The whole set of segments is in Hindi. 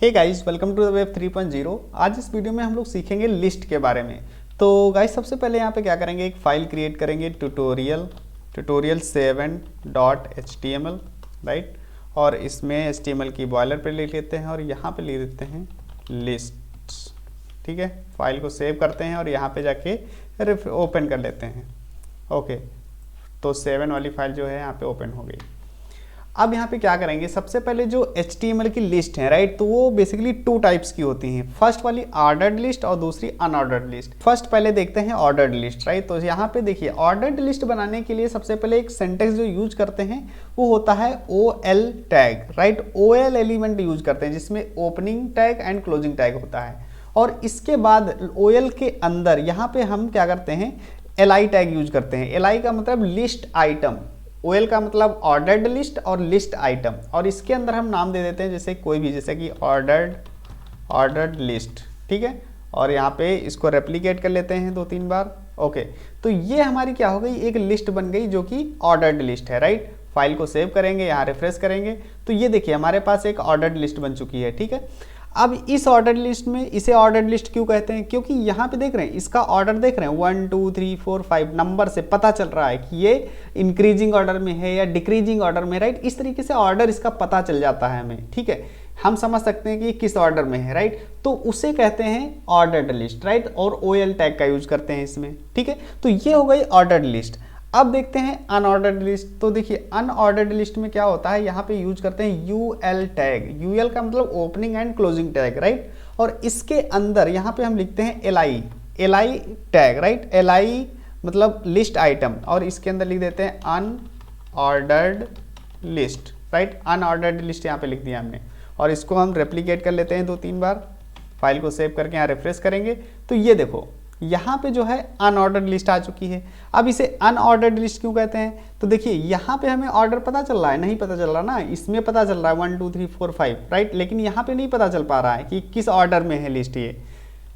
Hey guys, welcome to the web 3.0। आज इस वीडियो में हम लोग सीखेंगे लिस्ट के बारे में। तो गाइस सबसे पहले यहाँ पे क्या करेंगे, एक फाइल क्रिएट करेंगे tutorial7.html, राइट। और इसमें HTML की बॉयलर पे लिख लेते हैं और यहाँ पे लिख देते हैं लिस्ट्स। ठीक है, फाइल को सेव करते हैं और यहाँ पे जाके ओपन कर लेते हैं। ओके, तो 7 वाली फाइल जो है यहाँ पे ओपन हो गई। अब यहाँ पे क्या करेंगे, सबसे पहले जो HTML की लिस्ट है, राइट, तो वो बेसिकली 2 टाइप्स की होती हैं। फर्स्ट वाली ऑर्डर्ड लिस्ट और दूसरी अनऑर्डर्ड लिस्ट। फर्स्ट पहले देखते हैं ऑर्डर्ड लिस्ट, राइट। तो यहाँ पे देखिए, ऑर्डर्ड लिस्ट बनाने के लिए सबसे पहले एक सिंटैक्स जो यूज करते हैं वो होता है OL tag, right. OL element use करते हैं जिसमें opening tag and closing tag होता है। और इसके बाद OL के अंदर यहाँ पे हम क्या करते हैं, LI टैग यूज करते हैं। LI का मतलब लिस्ट आइटम, OL का मतलब ऑर्डर्ड लिस्ट और लिस्ट आइटम। और इसके अंदर हम नाम दे देते हैं जैसे कोई भी, जैसे कि ऑर्डर्ड लिस्ट, ठीक है। और यहाँ पे इसको रेप्लिकेट कर लेते हैं 2-3 बार। ओके, तो ये हमारी क्या हो गई, एक लिस्ट बन गई जो कि ऑर्डर्ड लिस्ट है, राइट। फाइल को सेव करेंगे, यहाँ रिफ्रेश करेंगे तो ये देखिए हमारे पास एक ऑर्डर्ड लिस्ट बन चुकी है, ठीक है। अब इस ऑर्डर लिस्ट में, इसे ऑर्डर लिस्ट क्यों कहते हैं, क्योंकि यहाँ पे देख रहे हैं इसका ऑर्डर देख रहे हैं 1 2 3 4 5 नंबर से पता चल रहा है कि ये इंक्रीजिंग ऑर्डर में है या डिक्रीजिंग ऑर्डर में, राइट। इस तरीके से ऑर्डर इसका पता चल जाता है हमें, ठीक है। हम समझ सकते हैं कि किस ऑर्डर में है, राइट। तो उसे कहते हैं ऑर्डर्ड लिस्ट, राइट। और OL टैग का यूज करते हैं इसमें, ठीक है। तो ये हो गई ऑर्डर्ड लिस्ट। अब देखते हैं अनऑर्डर्ड लिस्ट। तो देखिए अनऑर्डर्ड लिस्ट में क्या होता है, यहाँ पे यूज करते हैं UL टैग। UL का मतलब opening and closing tag, right. और इसके अंदर यहाँ पे हम लिखते हैं LI टैग, राइट। LI मतलब लिस्ट आइटम, और इसके अंदर लिख देते हैं unordered list, right. Unordered list यहाँ पे लिख दिया हमने। और इसको हम रेप्लिकेट कर लेते हैं 2-3 बार। फाइल को सेव करके यहाँ रिफ्रेश करेंगे तो ये देखो यहाँ पे जो है अनऑर्डर्ड लिस्ट आ चुकी है। अब इसे अनऑर्डर्ड लिस्ट क्यों कहते हैं, तो देखिए यहाँ पे हमें ऑर्डर पता चल रहा है, नहीं पता चल रहा ना, इसमें पता चल रहा है 1 2 3 4 5, राइट। लेकिन यहाँ पे नहीं पता चल पा रहा है कि किस ऑर्डर में है लिस्ट ये,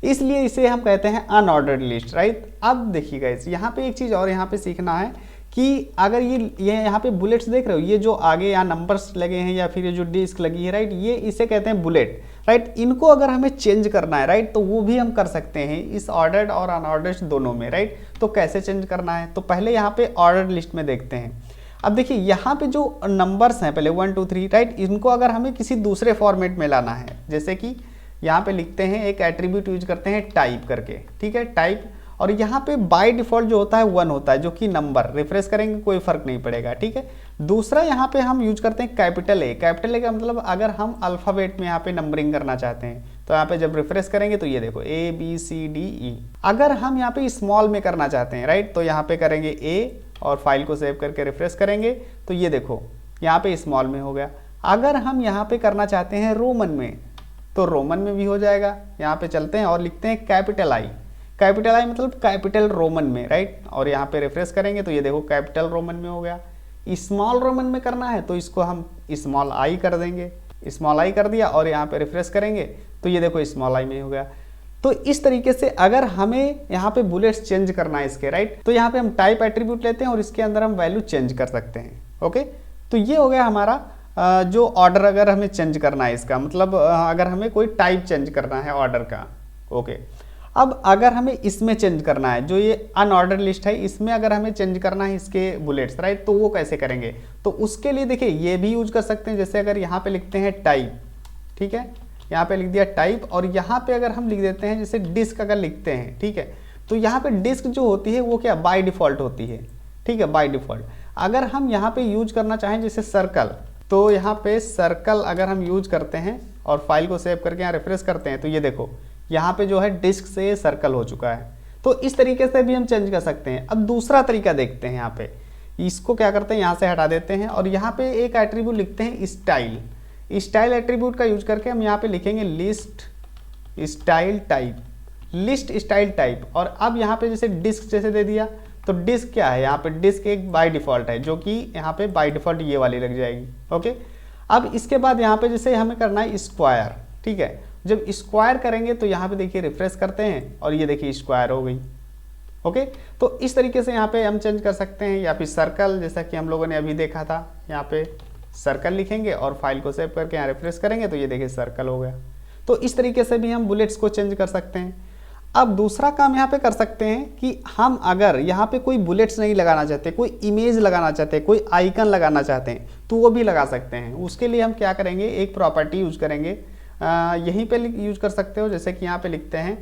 इसलिए इसे हम कहते हैं अनऑर्डर्ड लिस्ट, राइट। अब देखिएगा यहाँ पे एक चीज़ और यहाँ पे सीखना है कि अगर ये यहाँ पे बुलेट्स देख रहे हो, ये जो आगे यहाँ नंबर्स लगे हैं या फिर ये जो डिस्क लगी है, राइट, ये इसे कहते हैं बुलेट, राइट। इनको अगर हमें चेंज करना है, राइट, तो वो भी हम कर सकते हैं इस ऑर्डर्ड और अनऑर्डर्ड दोनों में, राइट। तो कैसे चेंज करना है, तो पहले यहाँ पे ऑर्डर्ड लिस्ट में देखते हैं। अब देखिए यहाँ पे जो नंबर्स हैं पहले 1 2 3, राइट, इनको अगर हमें किसी दूसरे फॉर्मेट में लाना है, जैसे कि यहाँ पे लिखते हैं, एक एट्रीब्यूट यूज करते हैं टाइप करके, ठीक है, टाइप। और यहाँ पे बाय डिफॉल्ट जो होता है 1 होता है, जो कि नंबर, रिफ्रेश करेंगे कोई फर्क नहीं पड़ेगा, ठीक है। दूसरा यहाँ पे हम यूज करते हैं कैपिटल A। कैपिटल A का मतलब अगर हम अल्फ़ाबेट में यहाँ पे नंबरिंग करना चाहते हैं तो यहाँ पे जब रिफ्रेश करेंगे तो ये देखो ABCDE। अगर हम यहाँ पे स्मॉल में करना चाहते हैं, राइट, तो यहाँ पे करेंगे A और फाइल को सेव करके रिफ्रेश करेंगे तो ये देखो यहाँ पे स्मॉल में हो गया। अगर हम यहाँ पे करना चाहते हैं रोमन में तो रोमन में भी हो जाएगा। यहाँ पे चलते हैं और लिखते हैं कैपिटल I मतलब कैपिटल रोमन में, राइट। और यहाँ पे रिफ्रेश करेंगे तो ये देखो कैपिटल रोमन में हो गया। स्मॉल रोमन में करना है तो इसको हम स्मॉल I कर देंगे, स्मॉल I कर दिया और यहाँ पे रिफ्रेश करेंगे तो ये देखो स्मॉल I में हो गया। तो इस तरीके से अगर हमें यहाँ पे बुलेट्स चेंज करना है इसके, राइट, तो यहाँ पे हम टाइप एट्रीब्यूट लेते हैं और इसके अंदर हम वैल्यू चेंज कर सकते हैं। ओके, तो ये हो गया हमारा जो ऑर्डर अगर हमें चेंज करना है इसका मतलब अगर हमें कोई टाइप चेंज करना है ऑर्डर का। ओके, अब अगर हमें इसमें चेंज करना है, जो ये अनऑर्डर लिस्ट है, इसमें अगर हमें चेंज करना है इसके बुलेट्स, राइट, तो वो कैसे करेंगे, तो उसके लिए देखिए ये भी यूज कर सकते हैं। जैसे अगर यहाँ पे लिखते हैं टाइप, ठीक है, यहाँ पे लिख दिया टाइप और यहाँ पे अगर हम लिख देते हैं जैसे डिस्क अगर लिखते हैं, ठीक है, तो यहाँ पे डिस्क जो होती है वो क्या बाय डिफॉल्ट होती है, ठीक है, बाय डिफॉल्ट। अगर हम यहाँ पे यूज करना चाहें जैसे सर्कल, तो यहाँ पे सर्कल अगर हम यूज करते हैं और फाइल को सेव करके यहाँ रिफ्रेश करते हैं तो ये देखो यहाँ पे जो है डिस्क से सर्कल हो चुका है। तो इस तरीके से भी हम चेंज कर सकते हैं। अब दूसरा तरीका देखते हैं, यहाँ पे इसको क्या करते हैं, यहाँ से हटा देते हैं और यहाँ पे एक एट्रीब्यूट लिखते हैं स्टाइल एट्रीब्यूट का यूज करके हम यहाँ पे लिखेंगे लिस्ट स्टाइल टाइप। और अब यहाँ पे जैसे डिस्क जैसे दे दिया तो डिस्क क्या है, यहाँ पे डिस्क एक बाय डिफॉल्ट है, जो कि यहाँ पे बाय डिफॉल्ट ये वाली लग जाएगी। ओके, अब इसके बाद यहाँ पे जैसे हमें करना है स्क्वायर, ठीक है, जब स्क्वायर करेंगे तो यहाँ पे देखिए रिफ्रेश करते हैं और ये देखिए स्क्वायर हो गई। ओके, तो इस तरीके से यहाँ पे हम चेंज कर सकते हैं। या फिर सर्कल, जैसा कि हम लोगों ने अभी देखा था, यहाँ पे सर्कल लिखेंगे और फाइल को सेव करके यहाँ रिफ्रेश करेंगे तो ये देखिए सर्कल हो गया। तो इस तरीके से भी हम बुलेट्स को चेंज कर सकते हैं। अब दूसरा काम यहाँ पे कर सकते हैं कि हम अगर यहाँ पे कोई बुलेट्स नहीं लगाना चाहते, कोई इमेज लगाना चाहते हैं, कोई आइकन लगाना चाहते हैं, तो वो भी लगा सकते हैं। उसके लिए हम क्या करेंगे, एक प्रॉपर्टी यूज करेंगे, यहीं पे यूज कर सकते हो, जैसे कि यहाँ पे लिखते हैं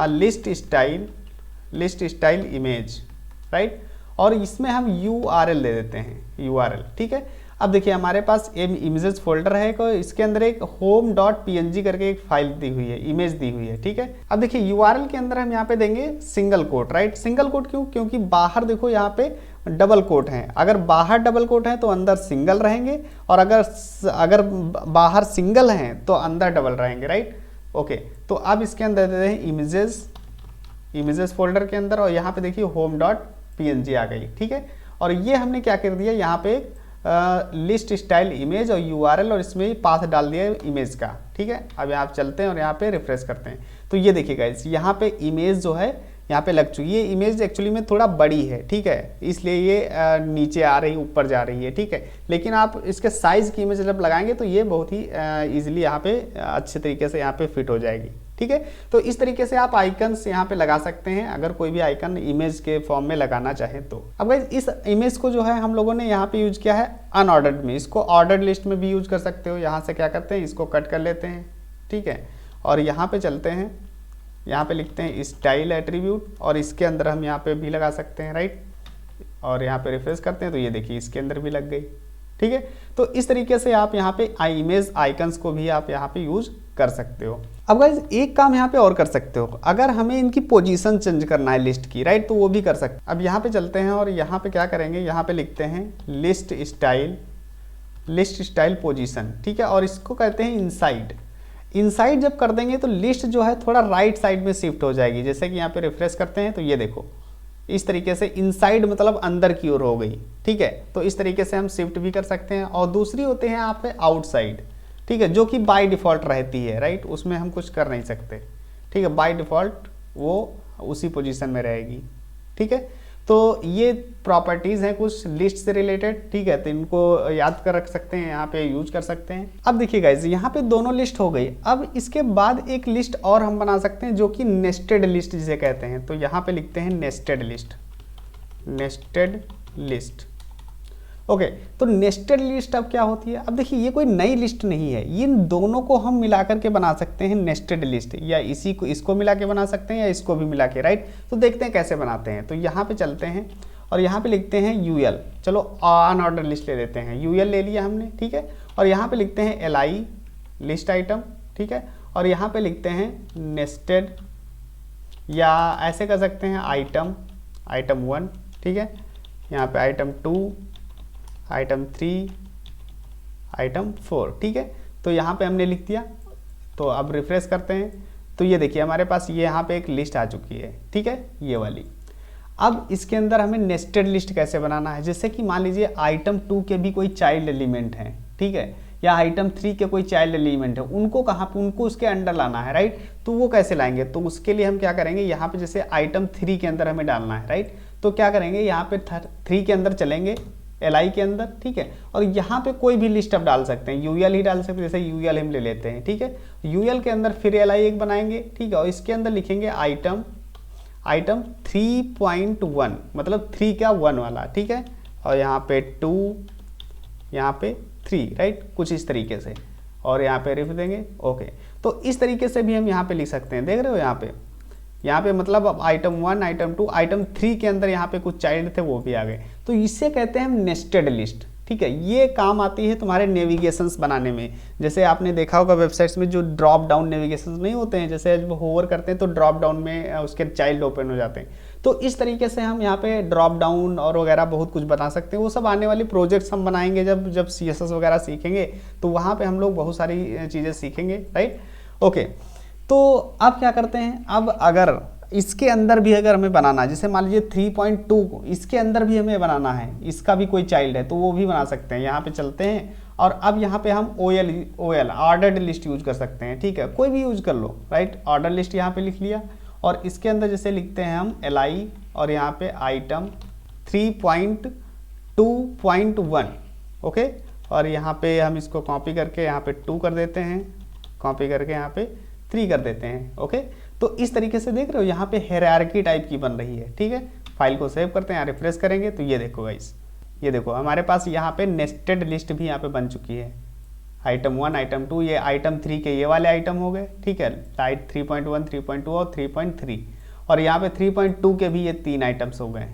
लिस्ट स्टाइल इमेज, राइट। और इसमें हम URL दे देते हैं, URL, ठीक है। अब देखिए हमारे पास इमेजेस फोल्डर है, तो इसके अंदर एक home.png करके एक फाइल दी हुई है, इमेज दी हुई है, ठीक है। अब देखिए URL के अंदर हम यहाँ पे देंगे single quote, right. Single quote क्यों? क्योंकि बाहर देखो यहाँ पे डबल कोट है, अगर बाहर डबल कोट है तो अंदर सिंगल रहेंगे, और अगर बाहर सिंगल हैं तो अंदर डबल रहेंगे, राइट। ओके, तो अब इसके अंदर देते हैं इमेजेस फोल्डर के अंदर, और यहाँ पे देखिए home.png आ गई, ठीक है। और ये हमने क्या कर दिया, यहाँ पे लिस्ट स्टाइल इमेज और URL, और इसमें पाथ डाल दिया इमेज का, ठीक है। अब यहाँ चलते हैं और यहाँ पे रिफ्रेश करते हैं, तो ये देखिए गाइस यहाँ पे इमेज जो है यहाँ पे लग चुकी है। ये इमेज एक्चुअली में थोड़ा बड़ी है, ठीक है, इसलिए ये नीचे आ रही, ऊपर जा रही है, ठीक है। लेकिन आप इसके साइज की इमेज जब लगाएंगे तो ये बहुत ही ईजिली यहाँ पे अच्छे तरीके से यहाँ पे फिट हो जाएगी, ठीक है। तो इस तरीके से आप आइकन्स यहाँ पे लगा सकते हैं, अगर कोई भी आइकन इमेज के फॉर्म में लगाना चाहे तो। अब गाइस इस इमेज को जो है हम लोगों ने यहाँ पे यूज किया है अनऑर्डर्ड में, इसको ऑर्डर्ड लिस्ट में भी यूज कर सकते हो। यहाँ से क्या करते हैं, इसको कट कर लेते हैं, ठीक है, और यहाँ पे चलते हैं, यहाँ पे लिखते हैं स्टाइल एट्रीब्यूट, और इसके अंदर हम यहाँ पे भी लगा सकते हैं, राइट। और यहाँ पे रिफ्रेश करते हैं तो ये देखिए इसके अंदर भी लग गई, ठीक है। तो इस तरीके से आप यहाँ पे इमेज आइकन्स को भी आप यहाँ पे यूज कर सकते हो। अब गाइस एक काम यहाँ पे और कर सकते हो, अगर हमें इनकी पोजीशन चेंज करना है लिस्ट की, राइट, तो वो भी कर सकते। अब यहाँ पे चलते हैं और यहाँ पे क्या करेंगे, यहाँ पे लिखते हैं लिस्ट स्टाइल पोजीशन, ठीक है, और इसको कहते हैं इनसाइड जब कर देंगे तो लिस्ट जो है थोड़ा राइट साइड में शिफ्ट हो जाएगी। जैसे कि यहाँ पे रिफ्रेश करते हैं तो ये देखो इस तरीके से इनसाइड मतलब अंदर की ओर हो गई, ठीक है। तो इस तरीके से हम शिफ्ट भी कर सकते हैं। और दूसरी होते हैं यहाँ पे आउटसाइड, ठीक है, जो कि बाय डिफ़ॉल्ट रहती है, राइट, उसमें हम कुछ कर नहीं सकते, ठीक है, बाय डिफ़ॉल्ट वो उसी पोजीशन में रहेगी, ठीक है। तो ये प्रॉपर्टीज़ हैं कुछ लिस्ट से रिलेटेड, ठीक है, तो इनको याद कर रख सकते हैं, यहाँ पे यूज कर सकते हैं। अब देखिए गाइज यहाँ पे दोनों लिस्ट हो गई। अब इसके बाद एक लिस्ट और हम बना सकते हैं जो कि नेस्टेड लिस्ट जिसे कहते हैं। तो यहाँ पे लिखते हैं नेस्टेड लिस्ट। ओके, तो नेस्टेड लिस्ट अब क्या होती है? अब देखिए ये कोई नई लिस्ट नहीं है, इन दोनों को हम मिला करके बना सकते हैं नेस्टेड लिस्ट, या इसको मिला के बना सकते हैं या इसको भी मिला के, राइट। तो देखते हैं कैसे बनाते हैं। तो यहाँ पे चलते हैं और यहाँ पे लिखते हैं UL, चलो अनऑर्डर लिस्ट ले लेते हैं, UL ले लिया हमने, ठीक है। और यहाँ पे लिखते हैं LI लिस्ट आइटम, ठीक है, और यहाँ पे लिखते हैं नेस्टेड, या ऐसे कर सकते हैं आइटम 1, ठीक है, यहाँ पे आइटम 2, आइटम 3, आइटम 4, ठीक है। तो यहाँ पे हमने लिख दिया। तो अब रिफ्रेश करते हैं तो ये देखिए हमारे पास ये यहाँ पे एक लिस्ट आ चुकी है, ठीक है, ये वाली। अब इसके अंदर हमें नेस्टेड लिस्ट कैसे बनाना है, जैसे कि मान लीजिए आइटम 2 के भी कोई चाइल्ड एलिमेंट हैं, ठीक है, या आइटम 3 के कोई चाइल्ड एलिमेंट है, उनको कहाँ पे, उनको उसके अंडर लाना है, राइट। तो वो कैसे लाएंगे? तो उसके लिए हम क्या करेंगे, यहाँ पे जैसे आइटम 3 के अंदर हमें डालना है, राइट। तो क्या करेंगे, यहाँ पे 3 के अंदर चलेंगे, LI के अंदर, ठीक है, और यहाँ पे कोई भी लिस्ट आप डाल सकते हैं, UL ही डाल सकते हैं, जैसे UL हम ले लेते हैं, ठीक है। UL के अंदर फिर LI एक बनाएंगे, ठीक है, और इसके अंदर लिखेंगे आइटम 3.1, मतलब 3 का 1 वाला, ठीक है, और यहाँ पे 2, यहाँ पे 3, राइट, कुछ इस तरीके से, और यहाँ पे रिफ देंगे। ओके, तो इस तरीके से भी हम यहाँ पे लिख सकते हैं, देख रहे हो यहाँ पे मतलब अब आइटम 1, आइटम 2, आइटम 3 के अंदर यहाँ पे कुछ चाइल्ड थे वो भी आ गए। तो इसे कहते हैं हम नेस्टेड लिस्ट, ठीक है। ये काम आती है तुम्हारे नेविगेशंस बनाने में। जैसे आपने देखा होगा वेबसाइट्स में जो ड्रॉप डाउन नेविगेशंस नहीं होते हैं, जैसे जब होवर करते हैं तो ड्रॉप डाउन में उसके चाइल्ड ओपन हो जाते हैं। तो इस तरीके से हम यहाँ पे ड्रॉप डाउन और वगैरह बहुत कुछ बना सकते हैं। वो सब आने वाली प्रोजेक्ट्स हम बनाएंगे जब CSS वगैरह सीखेंगे, तो वहाँ पर हम लोग बहुत सारी चीज़ें सीखेंगे, राइट। ओके, तो अब क्या करते हैं, अब अगर इसके अंदर भी अगर हमें बनाना है, जैसे मान लीजिए 3.2 इसके अंदर भी हमें बनाना है, इसका भी कोई चाइल्ड है, तो वो भी बना सकते हैं। यहाँ पे चलते हैं और अब यहाँ पे हम OL ऑर्डर्ड लिस्ट यूज कर सकते हैं, ठीक है, कोई भी यूज कर लो, राइट। ऑर्डर लिस्ट यहाँ पे लिख लिया और इसके अंदर जैसे लिखते हैं हम LI और यहाँ पे आइटम 3.2.1, ओके, और यहाँ पे हम इसको कॉपी करके यहाँ पे 2 कर देते हैं, कॉपी करके यहाँ पे 3 कर देते हैं। ओके, तो इस तरीके से देख रहे हो यहाँ पे हायरार्की टाइप की बन रही है। ठीक है, फाइल को सेव करते हैं, रिफ्रेश करेंगे तो ये देखो गाइस, ये देखो हमारे पास यहाँ पे नेस्टेड लिस्ट भी यहाँ पे बन चुकी है। आइटम 1, आइटम 2, ये आइटम 3 के ये वाले आइटम हो गए। ठीक है, लाइट 3.1, 3.2 और 3.3, और यहाँ पे 3.2 के भी ये 3 आइटम्स हो गए।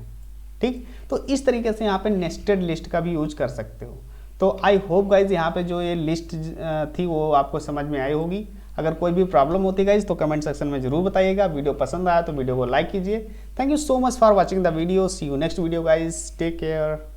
ठीक, तो इस तरीके से यहाँ पे नेस्टेड लिस्ट का भी यूज कर सकते हो। तो आई होप गाइज यहाँ पे जो ये लिस्ट थी वो आपको समझ में आई होगी। अगर कोई भी प्रॉब्लम होती गाइज तो कमेंट सेक्शन में जरूर बताइएगा। वीडियो पसंद आया तो वीडियो को लाइक कीजिए। Thank you so much for watching the video. See you next video guys, take care.